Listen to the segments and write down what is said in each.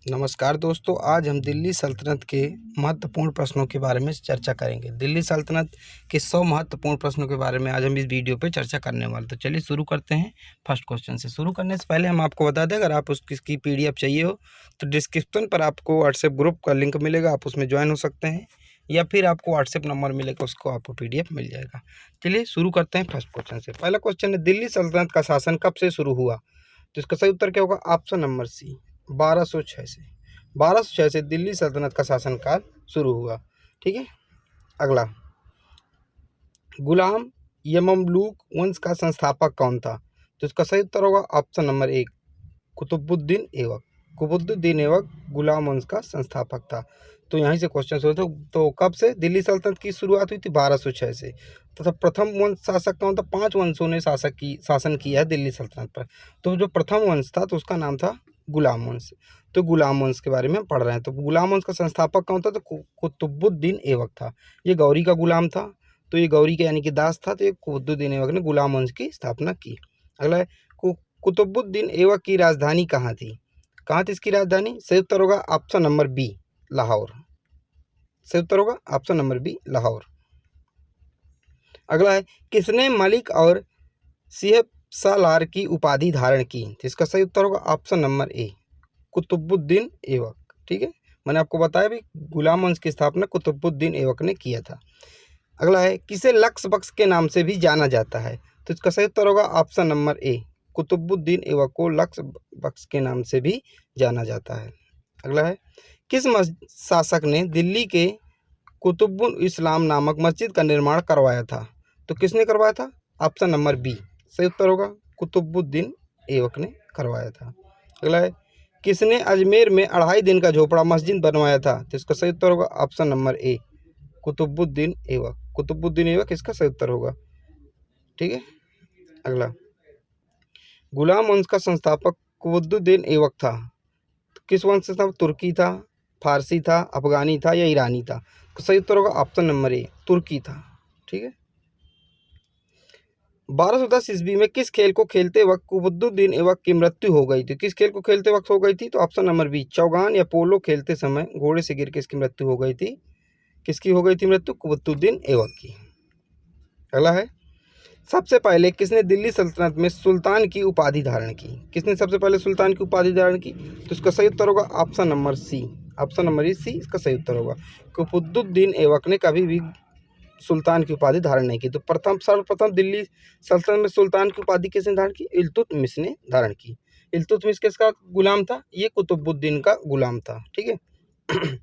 नमस्कार दोस्तों, आज हम दिल्ली सल्तनत के महत्वपूर्ण प्रश्नों के बारे में चर्चा करेंगे। दिल्ली सल्तनत के 100 महत्वपूर्ण प्रश्नों के बारे में आज हम इस वीडियो पे चर्चा करने वाले। तो चलिए शुरू करते हैं। फर्स्ट क्वेश्चन से शुरू करने से पहले हम आपको बता दें, अगर आप उसकी PDF चाहिए हो तो डिस्क्रिप्शन पर आपको व्हाट्सएप ग्रुप का लिंक मिलेगा, आप उसमें ज्वाइन हो सकते हैं, या फिर आपको व्हाट्सएप नंबर मिलेगा, उसको आपको PDF मिल जाएगा। चलिए शुरू करते हैं फर्स्ट क्वेश्चन से। पहला क्वेश्चन है, दिल्ली सल्तनत का शासन कब से शुरू हुआ? तो इसका सही उत्तर क्या होगा? ऑप्शन नंबर सी, 1206 से। 1206 से दिल्ली सल्तनत का शासनकाल शुरू हुआ। ठीक है। अगला, गुलाम या ममलूक वंश का संस्थापक कौन था? तो इसका सही उत्तर होगा ऑप्शन नंबर 1, कुतुबुद्दीन ऐबक। कुतुबुद्दीन ऐबक गुलाम वंश का संस्थापक था। तो यहीं से क्वेश्चन शुरू था। तो कब से दिल्ली सल्तनत की शुरुआत हुई थी? 1206 से। तथा प्रथम वंश शासक कौन था? 5 वंशों ने शासन किया है दिल्ली सल्तनत पर। तो जो प्रथम वंश था तो उसका नाम था गुलाम वंश। तो गुलाम वंश के बारे में पढ़ रहे हैं। तो गुलाम वंश का संस्थापक कौन था? तो कुतुबुद्दीन ऐबक था। ये गौरी का गुलाम था, तो ये गौरी का यानी कि दास था। तो ये कुतुबुद्दीन ऐबक ने गुलाम वंश की स्थापना की। अगला है, कुतुबुद्दीन ऐबक की राजधानी कहाँ थी? कहाँ थी इसकी राजधानी? सही उत्तर होगा ऑप्शन नंबर बी, लाहौर। सही उत्तर होगा ऑप्शन नंबर बी, लाहौर। अगला है, किसने मलिक और सिहसालार की उपाधि धारण की? तो इसका सही उत्तर होगा option number A, Qutubuddin Aibak. ठीक है, मैंने आपको बताया भी, गुलाम वंश की स्थापना कुतुबुद्दीन ऐबक ने किया था। अगला है, किसे लक्स बख्श के नाम से भी जाना जाता है? तो इसका सही उत्तर होगा option number A, Qutubuddin Aibak को लक्स बख्श के नाम से भी जाना जाता है। अगला है, किस शासक ने दिल्ली के कुतुबुल इस्लाम नामक मस्जिद का निर्माण करवाया था? तो किसने करवाया था? ऑप्शन नंबर बी, सही उत्तर होगा कुतुबुद्दीन ऐबक ने करवाया था। अगला है, किसने अजमेर में 2.5 दिन का झोपड़ा मस्जिद बनवाया था? तो इसका सही उत्तर होगा option number A, Qutubuddin Aibak. Qutubuddin Aibak इसका सही उत्तर होगा। ठीक है। अगला, गुलाम वंश का संस्थापक कुतुबुद्दीन ऐबक था, तो किस वंश से था? तुर्की था, फारसी था, अफगानी था या ईरानी था? तो सही उत्तर होगा ऑप्शन नंबर ए, तुर्की था। ठीक है। 1210 ईस्वी में किस खेल को खेलते वक्त कुतुबुद्दीन ऐबक की मृत्यु हो गई थी? किस खेल को खेलते वक्त हो गई थी? तो ऑप्शन नंबर बी, चौगान या पोलो खेलते समय घोड़े से गिर के इसकी मृत्यु हो गई थी। किसकी हो गई थी मृत्यु? कुतुबुद्दीन ऐबक की। अगला है, सबसे पहले किसने दिल्ली सल्तनत में सुल्तान की उपाधि धारण की? किसने सबसे पहले सुल्तान की उपाधि धारण की? तो इसका सही उत्तर होगा option number C, option number C इसका सही उत्तर होगा। कुतुबुद्दीन ऐबक ने कभी भी सुल्तान की उपाधि धारण नहीं की। तो सर्वप्रथम दिल्ली सल्तनत में सुल्तान की उपाधि किसने धारण की? इल्तुतमिश ने धारण की। इल्तुतमिश किसका गुलाम था? ये कुतुबुद्दीन का गुलाम था। ठीक है।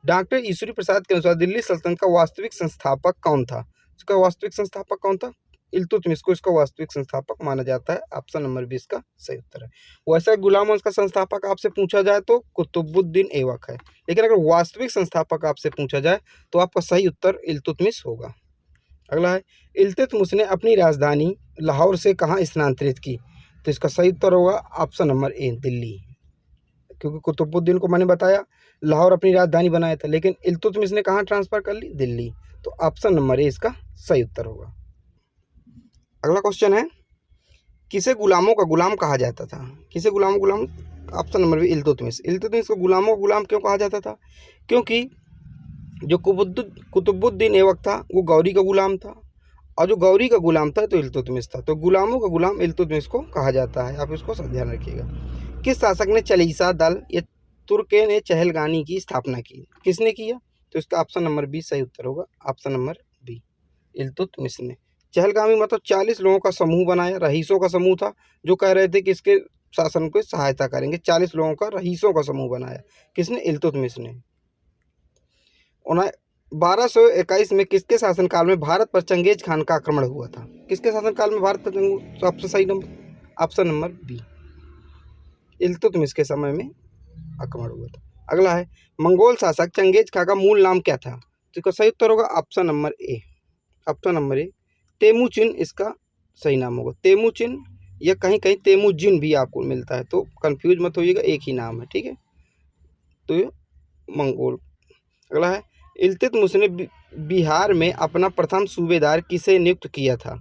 डॉक्टर ईश्वरी प्रसाद के अनुसार दिल्ली सल्तनत का वास्तविक संस्थापक कौन था? इसका वास्तविक संस्थापक कौन था? इल्तुतमिश को इसका वास्तविक संस्थापक माना जाता है। ऑप्शन नंबर 20 का सही उत्तर है। वैसे गुलाम वंश का संस्थापक आपसे पूछा जाए तो कुतुबुद्दीन ऐबक है, लेकिन अगर वास्तविक संस्थापक आपसे पूछा जाए तो आपका सही उत्तर इल्तुतमिश होगा। अगला है, इल्तुतमिश ने अपनी राजधानी लाहौर से कहाँ स्थानांतरित की? तो इसका सही उत्तर होगा ऑप्शन नंबर ए, दिल्ली। क्योंकि कुतुबुद्दीन को मैंने बताया लाहौर अपनी राजधानी बनाया था, लेकिन इल्तुतमिश ने कहाँ ट्रांसफर कर ली? दिल्ली। तो ऑप्शन नंबर ए इसका सही उत्तर होगा। अगला क्वेश्चन है, किसे गुलामों का गुलाम कहा जाता था? किसे गुलाम? Option number B, Iltutmish. Iltutmish को गुलामों का गुलाम क्यों कहा जाता था? क्योंकि जो कुतुबुद्दीन ऐबक था वो गौरी का गुलाम था, और जो गौरी का गुलाम था तो इल्तुतमिश था। तो गुलामों का गुलाम इल्तुतमिश को कहा जाता है। आप इसको ध्यान रखिएगा। किस शासक ने चालीसा दल या तुर्के ने चहलगानी की स्थापना की? किसने किया? तो इसका ऑप्शन नंबर बी सही उत्तर होगा। ऑप्शन नंबर बी, इल्तुतमिश ने। चहलगामी मतलब 40 लोगों का समूह बनाया, रईसों का समूह था, जो कह रहे थे कि इसके शासन को सहायता करेंगे। 40 लोगों का रईसों का समूह बनाया। किसने? इल्तुतमिश ने। 1221 में किसके शासनकाल में भारत पर चंगेज खान का आक्रमण हुआ था? किसके शासनकाल में भारत पर तो आपसे सही number option number B, Iltutmish के समय में आक्रमण हुआ था। अगला है, मंगोल शासक चंगेज खान का मूल नाम क्या था? तो इसका सही उत्तर होगा option number A, option number A, Temujin इसका सही नाम होगा। तेमुचिन या कहीं कहीं तेमुजिन भी आपको मिलता है, तो कंफ्यूज मत होइएगा, एक ही नाम है। ठीक है। तो ये मंगोल। अगला है, इल्तुतमिश ने बिहार में अपना प्रथम सूबेदार किसे नियुक्त किया था?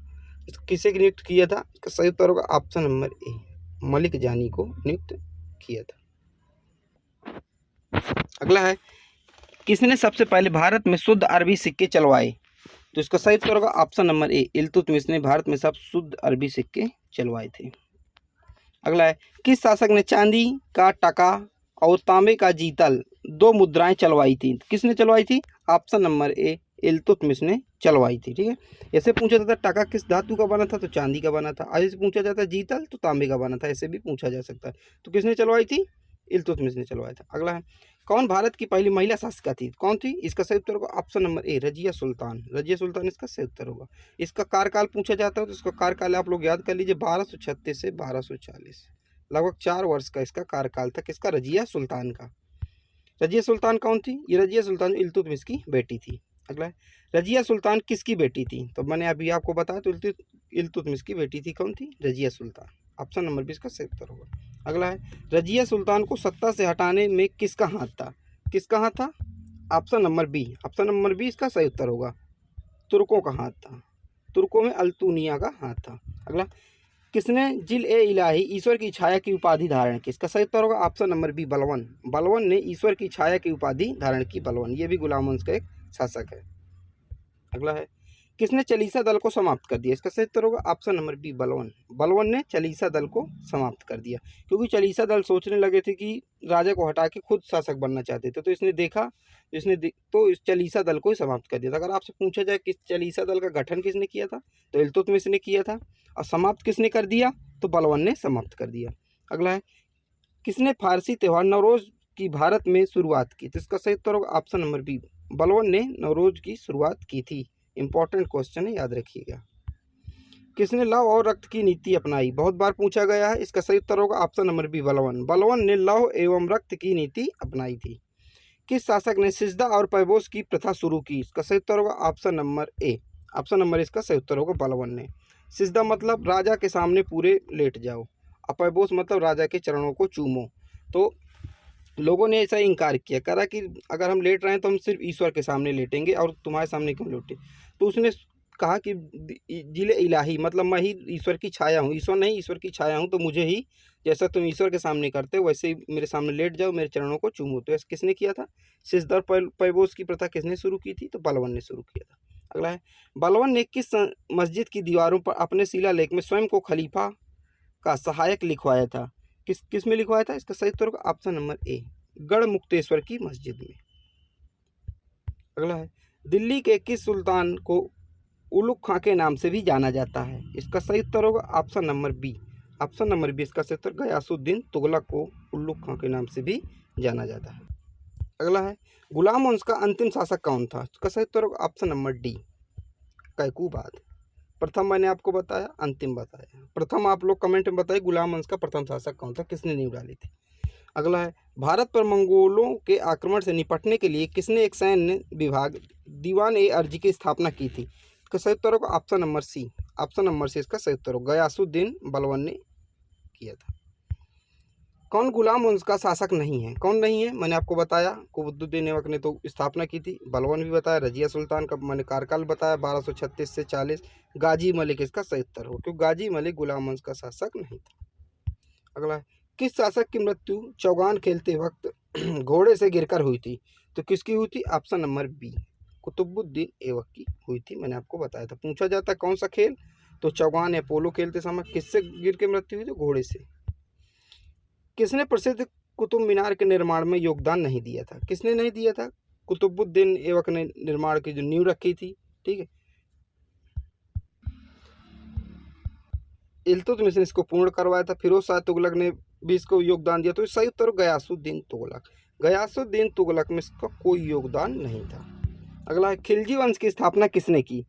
किसे नियुक्त किया था? इसका सही उत्तर होगा ऑप्शन नंबर ए, मलिक जानी को नियुक्त किया था। अगला है, किसने सबसे पहले भारत में शुद्ध अरबी सिक्के चलवाए? तो इसका सही उत्तर होगा ऑप्शन नंबर ए, इल्तुतमिश ने भारत में सब शुद्ध अरबी सिक्के चलवाए थे। अगला है, किस शासक ने चांदी का टका और तांबे का जीतल दो मुद्राएं चलवाई थी? किसने चलवाई थी? ऑप्शन नंबर ए, इल्तुतमिश ने चलवाई थी। ठीक है, ऐसे पूछा जाता है टका किस धातु का बना था, तो चांदी का बना था। ऐसे पूछा जाता है जीतल तो तांबे का बना था, ऐसे भी पूछा जा सकता है। तो किसने चलवाई थी? इल्तुतमिश ने चलवाया था। अगला है, कौन भारत की पहली महिला शासिका थी? कौन थी? इसका सही उत्तर होगा ऑप्शन नंबर ए, रजिया सुल्तान। रजिया सुल्तान इसका सही उत्तर होगा। इसका कार्यकाल पूछा जाता है तो इसका कार्यकाल आप लोग याद कर लीजिए, 1236 से 1240, लगभग 4 वर्ष का इसका कार्यकाल था। किसका? रजिया सुल्तान का। रजिया सुल्तान कौन थी? ये रजिया सुल्तान इल्तुतमिश की बेटी थी। अगला है, रजिया सुल्तान किसकी बेटी थी? तो मैंने अभी आपको बताया, तो इल्तुतमिश की बेटी थी। कौन थी? Razia Sultan. Option number B इसका सही उत्तर होगा। अगला है, रजिया सुल्तान को सत्ता से हटाने में किसका हाथ था? किसका हाथ था? Option number B, option number B इसका सही उत्तर होगा। तुर्कों का हाथ था। तुर्कों में अल्तुनिया का हाथ था। अगला, किसने जिल ए इलाही ईश्वर की छाया की उपाधि धारण की? इसका सही उत्तर होगा ऑप्शन नंबर बी, बलवन। बलवन ने ईश्वर की छाया की उपाधि धारण की। बलवन ये भी गुलाम वंश का एक शासक है। अगला है, किसने चालीसा दल को समाप्त कर दिया? इसका सही उत्तर होगा ऑप्शन नंबर बी, बलवन। बलवन ने चालीसा दल को समाप्त कर दिया, क्योंकि चालीसा दल सोचने लगे थे कि राजा को हटा के खुद शासक बनना चाहते थे। तो इसने देखा, तो इस चालीसा दल को ही समाप्त कर दिया था। अगर आपसे पूछा जाए कि चालीसा दल का गठन किसने किया था, तो इल्तुतमिश ने किया था। और समाप्त किसने कर दिया? तो बलवन ने समाप्त कर दिया। अगला है, किसने फारसी त्यौहार नवरोज की भारत में शुरुआत की? तो इसका सही उत्तर होगा ऑप्शन नंबर बी, बलवन ने नवरोज की शुरुआत की थी। इंपॉर्टेंट क्वेश्चन है, याद रखिएगा। किसने लव और रक्त की नीति अपनाई? बहुत बार पूछा गया है। इसका सही उत्तर होगा ऑप्शन नंबर बी, बलवन। बलवन ने लव एवं रक्त की नीति अपनाई थी। किस शासक ने सिजदा और पैबोस की प्रथा शुरू की? इसका सही उत्तर होगा option number A, option number इसका सही उत्तर होगा बलवन ने। सिजदा मतलब राजा के सामने पूरे लेट जाओ, और पैबोस मतलब राजा के चरणों को चूमो। तो लोगों ने ऐसा इनकार किया, कहा कि अगर हम लेट रहे हैं तो हम सिर्फ ईश्वर के सामने लेटेंगे और तुम्हारे सामने क्यों लेटे? तो उसने कहा कि जिले इलाही मतलब मैं ही ईश्वर की छाया हूँ, ईश्वर नहीं ईश्वर की छाया हूँ, तो मुझे ही जैसा तुम ईश्वर के सामने करते हो वैसे ही मेरे सामने लेट जाओ, मेरे चरणों को चूमो। तो ऐसा किसने किया था? सिजदा पैबोस की प्रथा किसने शुरू की थी? तो बलवन ने शुरू किया था। अगला है, बलवन ने किस मस्जिद की दीवारों पर अपने शिलालेख में स्वयं को खलीफा का सहायक लिखवाया था? किस में लिखवाया था? इसका सही उत्तर होगा ऑप्शन नंबर ए, गढ़मुक्तेश्वर की मस्जिद में। अगला है, दिल्ली के किस सुल्तान को उलुग खां के नाम से भी जाना जाता है? इसका सही उत्तर होगा option number B, option number B इसका सही उत्तर, गयासुद्दीन तुगलक को उलुग खां के नाम से भी जाना जाता है। अगला है, गुलाम वंश का अंतिम शासक कौन था? इसका सही उत्तर होगा ऑप्शन नंबर डी, कैकूबाद। प्रथम मैंने आपको बताया, अंतिम बताया। प्रथम आप लोग कमेंट में बताइए गुलाम वंश का प्रथम शासक कौन था, किसने नींव डाली थी। अगला है, भारत पर मंगोलों के आक्रमण से निपटने के लिए किसने एक सैन्य विभाग दीवान ए अर्जी की स्थापना की थी? इसका सही उत्तर होगा option number C, option number C इसका सही उत्तर होगा, गयासुद्दीन बलवन ने किया था। कौन गुलाम वंश का शासक नहीं है? कौन नहीं है? मैंने आपको बताया, कुतुबुद्दीन ऐबक ने तो स्थापना की थी। बलवन भी बताया, रजिया सुल्तान का मैंने कार्यकाल बताया 1236 से 40। गाजी मलिक इसका सही उत्तर हो, क्योंकि गाजी मलिक गुलाम वंश का शासक नहीं था। अगला है, किस शासक की मृत्यु चौगान खेलते वक्त घोड़े से गिरकर हुई थी? तो किसकी हुई थी? Option number B, Qutubuddin Aibak की हुई थी। मैंने आपको बताया था। पूछा जाता है कौन सा खेल, तो चौगान या पोलो खेलते समय किससे गिर के मृत्यु हुई थी? घोड़े से। किसने प्रसिद्ध कुतुब मीनार के निर्माण में योगदान नहीं दिया था? किसने नहीं दिया था? कुतुबुद्दीन ऐबक ने निर्माण की जो नींव रखी थी। ठीक है, इल्तुतमिश ने इसको पूर्ण करवाया था। फिरोज शाह तुगलक ने भी इसको योगदान दिया। तो सही उत्तर गयासुद्दीन तुगलक। गयासुद्दीन तुगलक में इसका कोई योगदान नहीं था। अगला है, खिलजी वंश की स्थापना किसने की?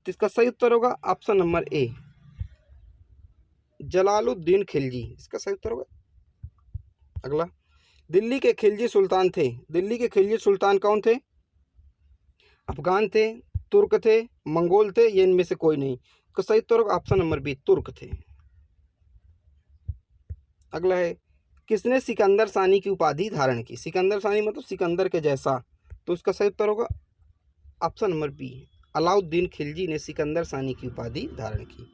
तो इसका सही उत्तर होगा ऑप्शन नंबर ए, जलालुद्दीन खिलजी, इसका सही उत्तर होगा। अगला, दिल्ली के खिलजी सुल्तान थे। दिल्ली के खिलजी सुल्तान कौन थे? अफगान थे, तुर्क थे, मंगोल थे, ये इनमें से कोई नहीं। तो सही उत्तर होगा ऑप्शन नंबर बी, तुर्क थे। अगला है, किसने सिकंदर सानी की उपाधि धारण की? सिकंदर सानी मतलब सिकंदर के जैसा। तो इसका सही उत्तर होगा option number B, Alauddin Khilji ने सिकंदर सानी की उपाधि धारण की।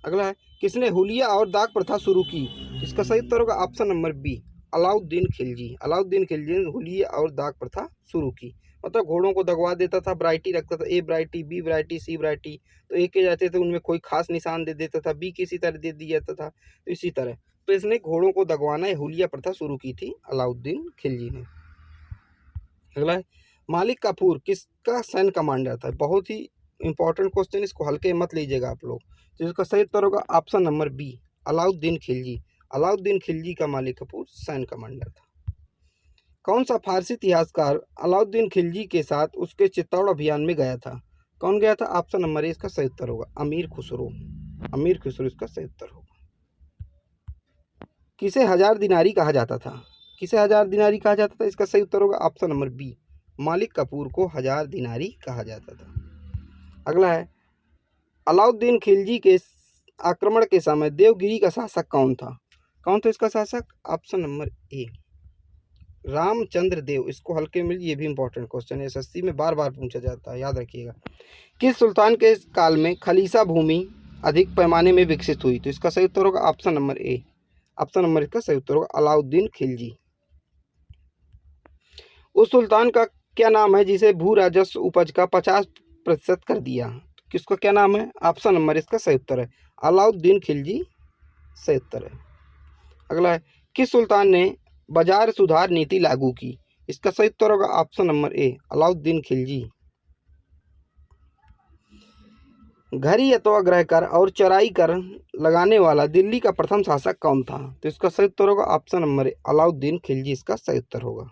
अगला है, किसने हुलिया और दाग प्रथा शुरू की? इसका सही उत्तर होगा option number B, Alauddin Khilji. Alauddin Khilji ने हुलिया और दाग प्रथा शुरू की। मतलब घोड़ों को दगवा देता था, वैरायटी रखता था, A variety, B variety, C variety. तो ए के जाते थे उनमें कोई खास निशान दे देता था, बी किसी तरह दे दिया जाता था, तो इसी तरह तो इसने घोड़ों को दगवाना या हुलिया प्रथा शुरू की थी अलाउद्दीन खिलजी ने। अगला है मालिक काफूर किसका सैन्य कमांडर था। बहुत ही इंपॉर्टेंट क्वेश्चन, इसको हल्के मत लीजिएगा आप लोग। तो इसका सही उत्तर होगा option number B, Alauddin Khilji. Alauddin Khilji का मालिक काफूर सैन्य कमांडर था। कौन सा फारसी इतिहासकार अलाउद्दीन खिलजी के साथ उसके चित्तौड़ अभियान में गया था। कौन गया था? ऑप्शन नंबर ए इसका सही उत्तर होगा अमीर खुसरो। अमीर खुसरो इसका सही उत्तर होगा। किसे हजार दिनारी कहा जाता था? किसे हजार दिनारी कहा जाता था? इसका सही उत्तर होगा ऑप्शन नंबर बी, मालिक काफूर को हजार दिनारी कहा जाता था। अगला है अलाउद्दीन खिलजी के आक्रमण के समय देवगिरी का शासक कौन था? कौन था इसका शासक? ऑप्शन नंबर ए, रामचंद्र देव। इसको हल्के में, ये भी इंपॉर्टेंट क्वेश्चन है, एसएससी में बार बार पूछा जाता है, याद रखिएगा। किस सुल्तान के काल में खलीसा भूमि अधिक पैमाने में विकसित हुई? तो इसका सही उत्तर होगा option number A, option number इसका सही उत्तर होगा अलाउद्दीन खिलजी। उस सुल्तान का क्या नाम है जिसे भू राजस्व उपज का 50% कर दिया? किसका क्या नाम है? ऑप्शन नंबर इसका सही उत्तर है अलाउद्दीन खिलजी, सही उत्तर है। अगला है किस सुल्तान ने बाजार सुधार नीति लागू की? इसका सही उत्तर होगा ऑप्शन नंबर ए, अलाउद्दीन खिलजी। घरी अथवा ग्रह कर और चराई कर लगाने वाला दिल्ली का प्रथम शासक कौन था? तो इसका सही उत्तर होगा ऑप्शन नंबर ए, अलाउद्दीन खिलजी इसका सही उत्तर होगा।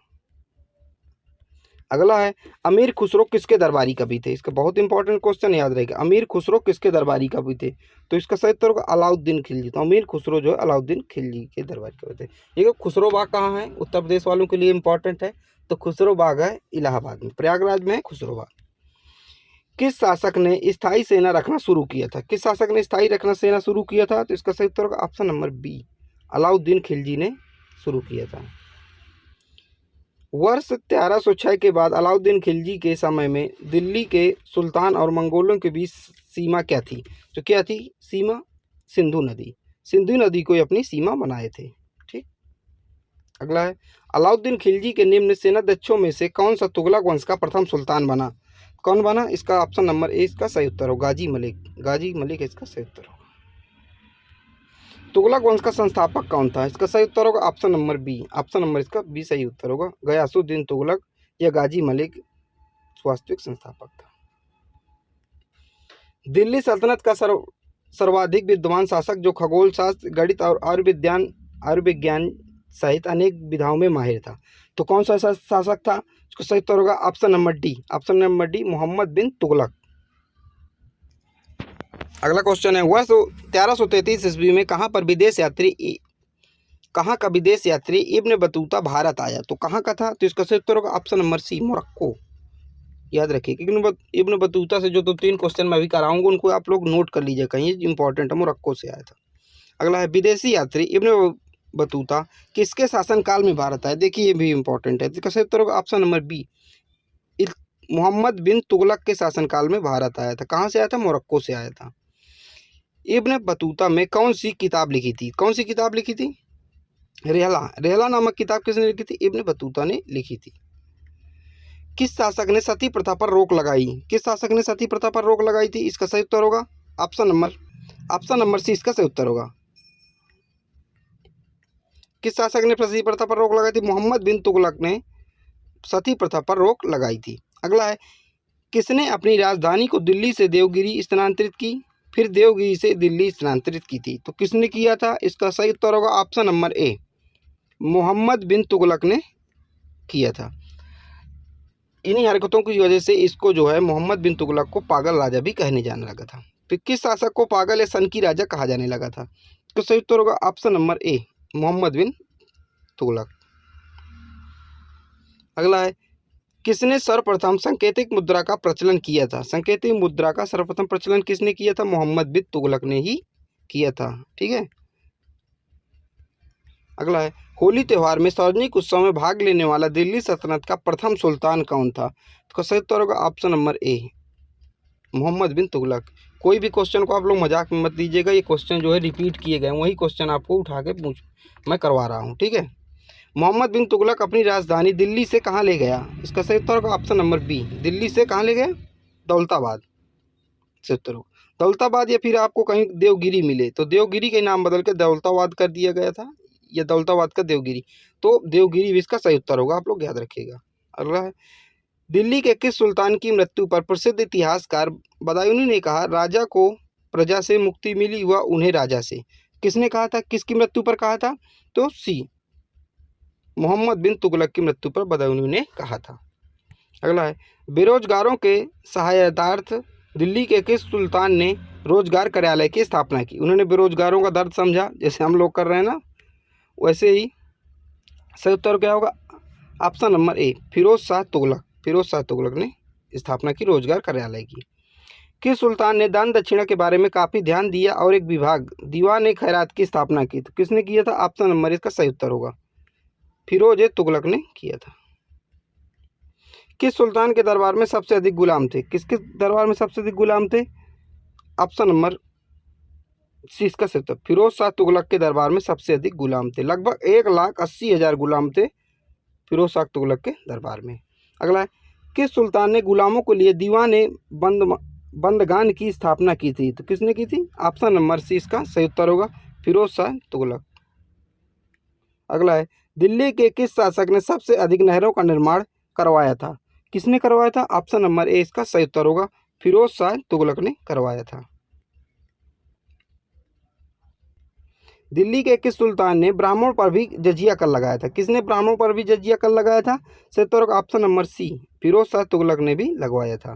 अगला है अमीर खुसरो किसके दरबारी कवि थे? इसका बहुत इंपॉर्टेंट क्वेश्चन याद रहेगा। अमीर खुसरो किसके दरबारी कवि थे? तो इसका सही उत्तर होगा अलाउद्दीन खिलजी। तो अमीर खुसरो जो है अलाउद्दीन खिलजी के दरबारी कवि थे। ये खुसरो बाग कहाँ है? उत्तर प्रदेश वालों के लिए इंपॉर्टेंट है। तो खुसरो बाग है इलाहाबाद में, प्रयागराज में है खुसरो बाग। किस शासक ने स्थायी सेना रखना शुरू किया था? किस शासक ने स्थायी रखना सेना शुरू किया था? तो इसका सही उत्तर होगा option number B, Alauddin Khilji ने शुरू किया था। वर्ष 1306 के बाद अलाउद्दीन खिलजी के समय में दिल्ली के सुल्तान और मंगोलों के बीच सीमा क्या थी? तो क्या थी सीमा? सिंधु नदी। सिंधु नदी को अपनी सीमा बनाए थे। ठीक। अगला है अलाउद्दीन खिलजी के निम्न सेनाध्यक्षों में से कौन सा तुगलक वंश का प्रथम सुल्तान बना? कौन बना? इसका ऑप्शन नंबर ए इसका सही उत्तर हो गाजी मलिक। गाजी मलिक इसका सही उत्तर होगा। तुगलक वंश का संस्थापक कौन था? इसका सही उत्तर होगा option number B, option number इसका बी सही उत्तर होगा गयासुद्दीन तुगलक या गाजी मलिक वास्तविक संस्थापक था। दिल्ली सल्तनत का सर्वाधिक विद्वान शासक जो खगोल शास्त्र, गणित और आयुर्विज्ञान सहित अनेक विधाओं में माहिर था, तो कौन सा शासक था? इसका सही उत्तर होगा option number D, option number D, Muhammad bin Tughlaq. अगला क्वेश्चन है वर्ष 1333 ईस्वी में कहाँ का विदेश यात्री इब्न बतूता भारत आया? तो कहाँ का था? तो इसका सही उत्तर होगा ऑप्शन नंबर सी, मोरक्को। याद रखिए क्योंकि इब्न बतूता से जो 2-3 क्वेश्चन मैं अभी कराऊंगा उनको आप लोग नोट कर लीजिए कहीं, इंपॉर्टेंट है, मोरक्को से आया था। अगला है विदेशी यात्री इब्न बतूता किसके शासनकाल में भारत आया? देखिए ये भी इंपॉर्टेंट है। इसका सही उत्तर होगा option number B, Mohammad bin Tughlaq के शासनकाल में भारत आया था। कहाँ से आया था? मोरक्को से आया था। इब्न बतूता में कौन सी किताब लिखी थी? कौन सी किताब लिखी थी? रेहला नामक किताब किसने लिखी थी? इब्न बतूता ने लिखी थी। किस शासक ने सती प्रथा पर रोक लगाई? किस शासक ने सती प्रथा पर रोक लगाई थी? इसका सही उत्तर होगा ऑप्शन नंबर सी इसका सही उत्तर होगा। किस शासक ने सती प्रथा पर रोक लगाई थी? मोहम्मद बिन तुगलक ने सती प्रथा पर रोक लगाई थी। अगला है किसने अपनी राजधानी को दिल्ली से देवगिरी स्थानांतरित की, फिर देवगिरी से दिल्ली स्थानांतरित की थी? तो किसने किया था? इसका सही उत्तर होगा ऑप्शन नंबर ए, मोहम्मद बिन तुगलक ने किया था। इन्हीं हरकतों की वजह से इसको जो है मोहम्मद बिन तुगलक को पागल राजा भी कहने जाने लगा था। फिर किस शासक को पागल या सनकी राजा कहा जाने लगा था? तो सही उत्तर होगा ऑप्शन नंबर ए, मोहम्मद बिन तुगलक। अगला है किसने सर्वप्रथम सांकेतिक मुद्रा का प्रचलन किया था? सांकेतिक मुद्रा का सर्वप्रथम प्रचलन किसने किया था? मोहम्मद बिन तुगलक ने ही किया था। ठीक है। अगला है होली त्यौहार में सार्वजनिक उत्सव में भाग लेने वाला दिल्ली सल्तनत का प्रथम सुल्तान कौन था? तो सही उत्तर होगा ऑप्शन नंबर ए, मोहम्मद बिन तुगलक। कोई भी क्वेश्चन को आप लोग मजाक में मत लीजिएगा, ये क्वेश्चन जो है रिपीट किए गए, वही क्वेश्चन आपको उठा के मैं करवा रहा हूँ। ठीक है। मोहम्मद बिन तुगलक अपनी राजधानी दिल्ली से कहाँ ले गया? इसका सही उत्तर होगा ऑप्शन नंबर बी, दिल्ली से कहाँ ले गया? दौलताबाद। सही उत्तर होगा दौलताबाद, या फिर आपको कहीं देवगिरी मिले तो देवगिरी के नाम बदल के दौलताबाद कर दिया गया था, या दौलताबाद का देवगिरी, तो देवगिरी भी इसका सही उत्तर होगा, आप लोग याद रखिएगा। अगला है, दिल्ली के किस सुल्तान की मृत्यु पर प्रसिद्ध इतिहासकार बदायूनी ने कहा राजा को प्रजा से मुक्ति मिली व उन्हें राजा से? किसने कहा था, किसकी मृत्यु पर कहा था? तो सी, मोहम्मद बिन तुगलक की मृत्यु पर बदायूनी ने कहा था। अगला है, बेरोजगारों के सहायतार्थ दिल्ली के किस सुल्तान ने रोजगार कार्यालय की स्थापना की? उन्होंने बेरोजगारों का दर्द समझा, जैसे हम लोग कर रहे हैं ना, वैसे ही सही उत्तर क्या होगा? Option number A, Firoz Shah Tughlaq. Firoz Shah Tughlaq ने स्थापना की रोजगार कार्यालय की। किस सुल्तान ने दान दक्षिणा के बारे में काफ़ी ध्यान दिया और एक विभाग दीवान ए खैरात की स्थापना की? तो किसने किया था? ऑप्शन नंबर इसका सही उत्तर होगा फिरोज ए तुगलक ने किया था। किस सुल्तान के दरबार में सबसे अधिक गुलाम थे? किसके दरबार में सबसे अधिक गुलाम थे? ऑप्शन नंबर सी इसका सही उत्तर, फिरोज शाह तुगलक के दरबार में सबसे अधिक गुलाम थे। लगभग 1,80,000 गुलाम थे फिरोज शाह तुगलक के दरबार में। अगला है, किस सुल्तान ने गुलामों को लिए दीवान ए बंदगान की स्थापना की थी? तो किसने की थी? ऑप्शन नंबर सी इसका सही उत्तर होगा फिरोज शाह तुगलक। अगला है, दिल्ली के किस शासक ने सबसे अधिक नहरों का निर्माण करवाया था? किसने करवाया था? ऑप्शन नंबर ए इसका सही उत्तर होगा फिरोज शाह तुगलक ने करवाया था। दिल्ली के किस सुल्तान ने ब्राह्मणों पर भी जजिया कर लगाया था? किसने ब्राह्मणों पर भी जजिया कर लगाया था? सही उत्तर होगा option number C, Firoz Shah Tughlaq ने भी लगवाया था।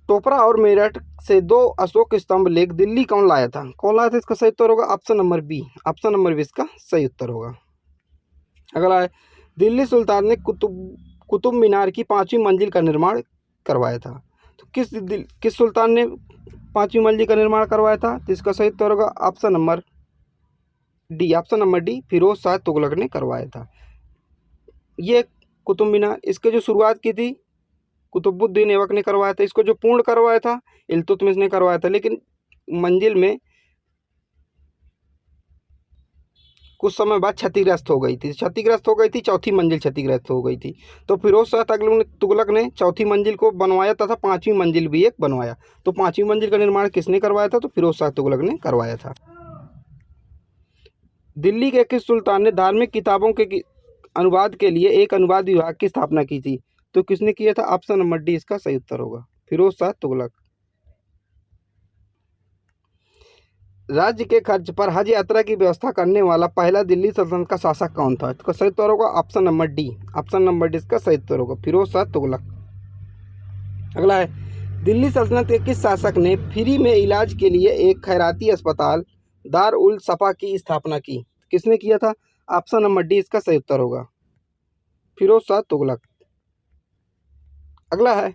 टोपरा और मेरठ से 2 अशोक स्तंभ लेख दिल्ली कौन लाया था? कौन लाया था? इसका सही उत्तर होगा option number B. Option number B इसका सही उत्तर होगा। अगला है, दिल्ली सुल्तान ने कुतुब मीनार की 5वीं मंजिल का निर्माण करवाया था? तो किस सुल्तान ने 5वीं मंजिल का निर्माण करवाया था? तो इसका सही उत्तर होगा option number D. Option number D, Firoz Shah Tughlaq ने करवाया था। ये कुतुब मीनार, इसके जो शुरुआत की थी कुतुबुद्दीन ऐबक ने करवाया था। इसको जो पूर्ण करवाया था इल्तुतमिश ने करवाया था, लेकिन मंजिल में कुछ समय बाद क्षतिग्रस्त हो गई थी। चौथी मंजिल क्षतिग्रस्त हो गई थी, तो फिरोज शाह तुगलक ने चौथी मंजिल को बनवाया तथा 5वीं मंजिल भी एक बनवाया। तो 5वीं मंजिल का निर्माण किसने करवाया था? तो फिरोज शाह तुगलक ने करवाया था। दिल्ली के किस सुल्तान ने धार्मिक किताबों के अनुवाद के लिए एक अनुवाद विभाग की स्थापना की थी? तो किसने किया था? ऑप्शन नंबर डी इसका सही उत्तर होगा फिरोज शाह तुगलक। राज्य के खर्च पर हज यात्रा की व्यवस्था करने वाला पहला दिल्ली सल्तनत का शासक कौन था? इसका सही उत्तर होगा option number D. Option number D इसका सही उत्तर होगा फिरोज शाह तुगलक। अगला है, दिल्ली सल्तनत के किस शासक ने फ्री में इलाज के लिए एक खैराती अस्पताल दार उल सफा की स्थापना की? किसने किया था? ऑप्शन नंबर डी इसका सही उत्तर होगा फिरोज शाह तुगलक। अगला है,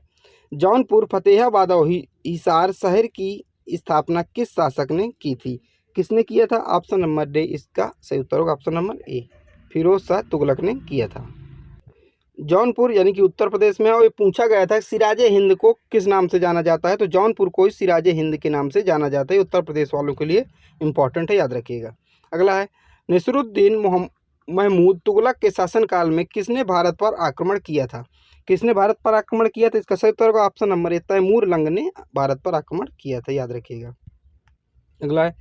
जौनपुर फतेहाबाद और हिसार शहर की स्थापना किस शासक ने की थी? किसने किया था? ऑप्शन नंबर डी इसका सही उत्तर होगा option number A, Firoz Shah Tughlaq ने किया था। जौनपुर यानी कि उत्तर प्रदेश में, और ये पूछा गया था सिराजे हिंद को किस नाम से जाना जाता है? तो जौनपुर को सिराजे हिंद के नाम से जाना जाता है। उत्तर प्रदेश वालों के लिए इंपॉर्टेंट है, याद रखिएगा। अगला है, नसीरुद्दीन महमूद तुगलक के शासनकाल में किसने भारत पर आक्रमण किया था? किसने भारत पर आक्रमण किया था? इसका सही उत्तर होगा option number A, Taimur Lang ने भारत पर आक्रमण किया था, याद रखिएगा। अगला है,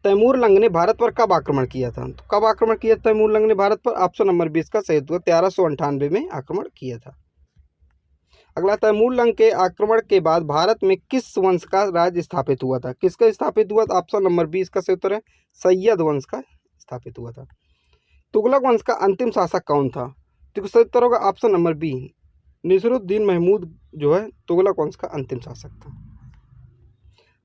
तैमूर लंग ने भारत पर कब आक्रमण किया था? तो कब आक्रमण किया तैमूर लंग ने भारत पर? ऑप्शन नंबर 20 का सही उत्तर 1398 में आक्रमण किया था। अगला, तैमूर लंग के आक्रमण के बाद भारत में किस वंश का राज्य स्थापित हुआ था? किसका स्थापित हुआ था? ऑप्शन नंबर 20 का सही उत्तर है सैयद वंश का स्थापित हुआ था। तुगलक वंश का अंतिम शासक कौन था? तो सही उत्तर होगा option number B, Nasiruddin Mahmud जो है तुगलक वंश का अंतिम शासक था।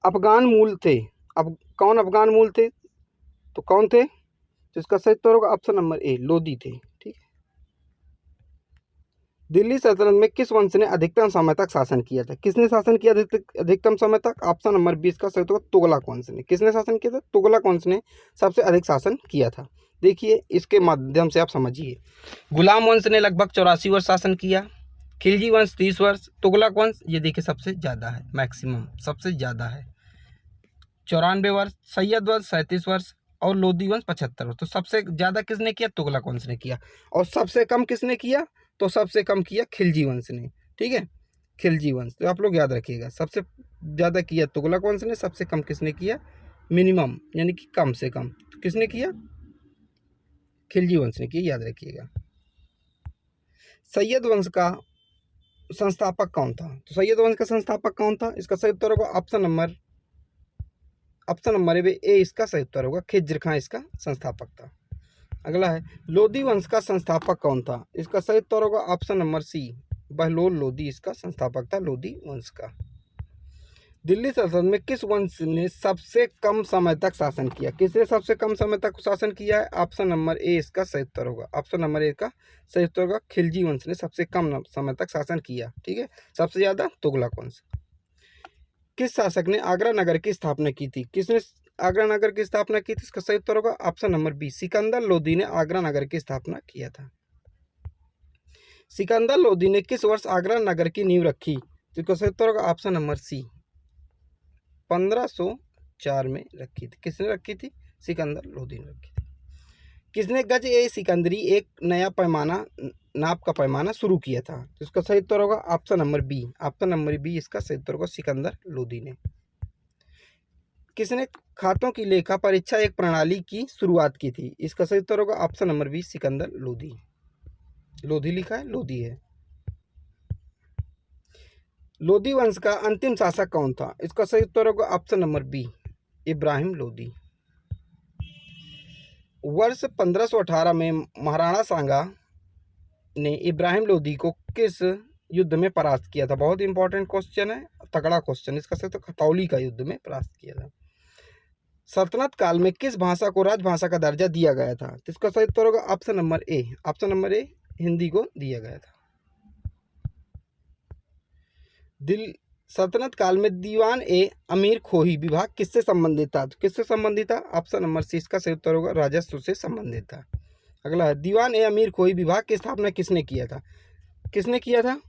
अफगान मूल थे, अब कौन अफगान मूल थे? तो कौन थे? तो इसका सही उत्तर होगा ऑप्शन नंबर ए, लोदी थे। ठीक है। दिल्ली सल्तनत में किस वंश ने अधिकतम समय तक शासन किया था? किसने शासन किया अधिकतम समय तक? ऑप्शन नंबर 20 का सही उत्तर तुगलक वंश ने। किसने शासन किया था? तुगलक वंश ने सबसे अधिक शासन किया था। देखिए, इसके माध्यम से आप समझिए, गुलाम वंश ने लगभग 84 वर्ष शासन किया, खिलजी वंश 30 वर्ष, तुगलक वंश ये देखिए सबसे ज़्यादा है, मैक्सिमम सबसे ज़्यादा है 94 वर्ष, सैयद वंश 37 वर्ष, और लोधी वंश 75 वर्ष। तो सबसे ज़्यादा किसने किया? तुगलक वंश ने किया। और सबसे कम किसने किया? तो सबसे कम किया खिलजी वंश ने। ठीक है, खिलजी वंश। तो आप लोग याद रखिएगा, सबसे ज़्यादा किया तुगलक वंश ने, सबसे कम किसने किया? मिनिमम यानी कि कम से कम तो किसने किया? खिलजी वंश ने किया, याद रखिएगा। सैयद वंश का संस्थापक कौन था? तो सैयद वंश का संस्थापक कौन था? इसका सही उत्तर होगा ऑप्शन नंबर ए इसका सही उत्तर होगा। खिज्र खां इसका संस्थापक था। अगला है लोधी वंश का संस्थापक कौन था? इसका सही उत्तर होगा option number C, Bahlol Lodhi इसका संस्थापक था लोधी वंश का। दिल्ली सल्तनत में किस वंश ने सबसे कम समय तक शासन किया? किसने सबसे कम समय तक शासन किया है? ऑप्शन नंबर ए इसका सही उत्तर होगा। ऑप्शन नंबर ए का सही उत्तर होगा खिलजी वंश ने सबसे कम समय तक शासन किया। ठीक है, सबसे ज्यादा तुगलक वंश। किस शासक ने आगरा नगर की स्थापना की थी? किसने आगरा नगर की स्थापना की थी? इसका सही उत्तर होगा option number B, Sikandar Lodhi ने आगरा नगर की स्थापना किया था। सिकंदर लोधी ने किस वर्ष आगरा नगर की नींव रखी? तो इसका सही उत्तर होगा ऑप्शन नंबर सी, 1504 में रखी थी। किसने रखी थी? सिकंदर लोधी ने रखी थी। किसने गज ए सिकंदरी एक नया पैमाना नाप का पैमाना शुरू किया था? तो इसका सही उत्तर होगा option number B, option number B इसका सही उत्तर होगा सिकंदर लोधी ने। किसने खातों की लेखा परीक्षा एक प्रणाली की शुरुआत की थी? इसका सही उत्तर होगा option number B, Sikandar Lodhi. Lodhi लिखा है, लोधी है। लोधी वंश का अंतिम शासक कौन था? इसका सही उत्तर होगा option number B, Ibrahim Lodhi. वर्ष 1518 में महाराणा सांगा ने इब्राहिम लोधी को किस युद्ध में परास्त किया था? बहुत इंपॉर्टेंट क्वेश्चन है, तगड़ा क्वेश्चन। इसका सही तो खतौली का युद्ध में परास्त किया था। सल्तनत काल में किस भाषा को राजभाषा का दर्जा दिया गया था? तो इसका सही उत्तर होगा option number A, option number ए हिंदी को दिया गया था। सल्तनत काल में दीवान ए अमीर खोही विभाग किससे संबंधित था? तो किससे संबंधित था? ऑप्शन नंबर सी इसका सही उत्तर होगा राजस्व से संबंधित था। अगला है दीवान ए अमीर खोही विभाग की स्थापना किसने किया था? किसने किया था?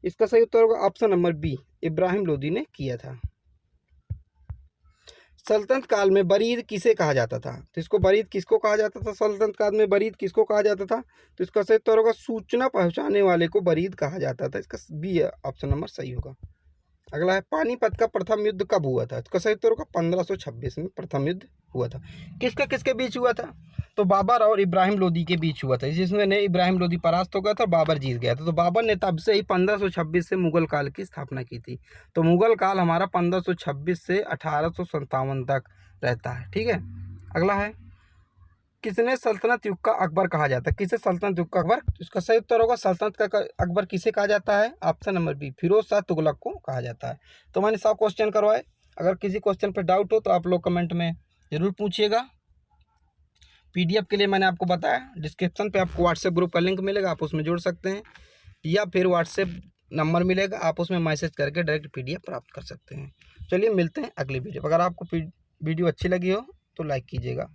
इसका सही उत्तर होगा option number B, Ibrahim Lodhi ने किया था। सल्तनत काल में बरीद किसे कहा जाता था? तो इसको बरीद किसको कहा जाता था? सल्तनत काल में बरीद किसको कहा जाता था? तो इसका सही उत्तर होगा सूचना पहुंचाने वाले को बरीद कहा जाता था। इसका बी ऑप्शन नंबर सही होगा। अगला है पानीपत का प्रथम युद्ध कब हुआ था? इसका सही उत्तर होगा 1526 में प्रथम युद्ध हुआ था। किसके बीच हुआ था? तो बाबर और इब्राहिम लोधी के बीच हुआ था, जिसमें इब्राहिम लोधी परास्त हो गया था और बाबर जीत गया था। तो बाबर ने तब से ही 1526 से मुगल काल की स्थापना की थी। तो मुगल काल हमारा 1526 से 1857 तक रहता है। ठीक है, अगला है किसने सल्तनत युग का अकबर कहा जाता है? किसे सल्तनत युग का अकबर? इसका सही उत्तर होगा सल्तनत का अकबर किसे कहा जाता है? Option number B, Firoz Shah Tughlaq को कहा जाता है। तो मैंने 100 क्वेश्चन करवाए। अगर किसी क्वेश्चन पर डाउट हो तो आप लोग कमेंट में जरूर पूछिएगा। PDF के लिए मैंने आपको बताया, डिस्क्रिप्शन पे आपको व्हाट्सएप ग्रुप का लिंक मिलेगा, आप उसमें जुड़ सकते हैं, या फिर व्हाट्सएप नंबर मिलेगा, आप उसमें मैसेज करके डायरेक्ट PDF प्राप्त कर सकते हैं। चलिए मिलते हैं अगली वीडियो। अगर आपको वीडियो अच्छी लगी हो तो लाइक कीजिएगा।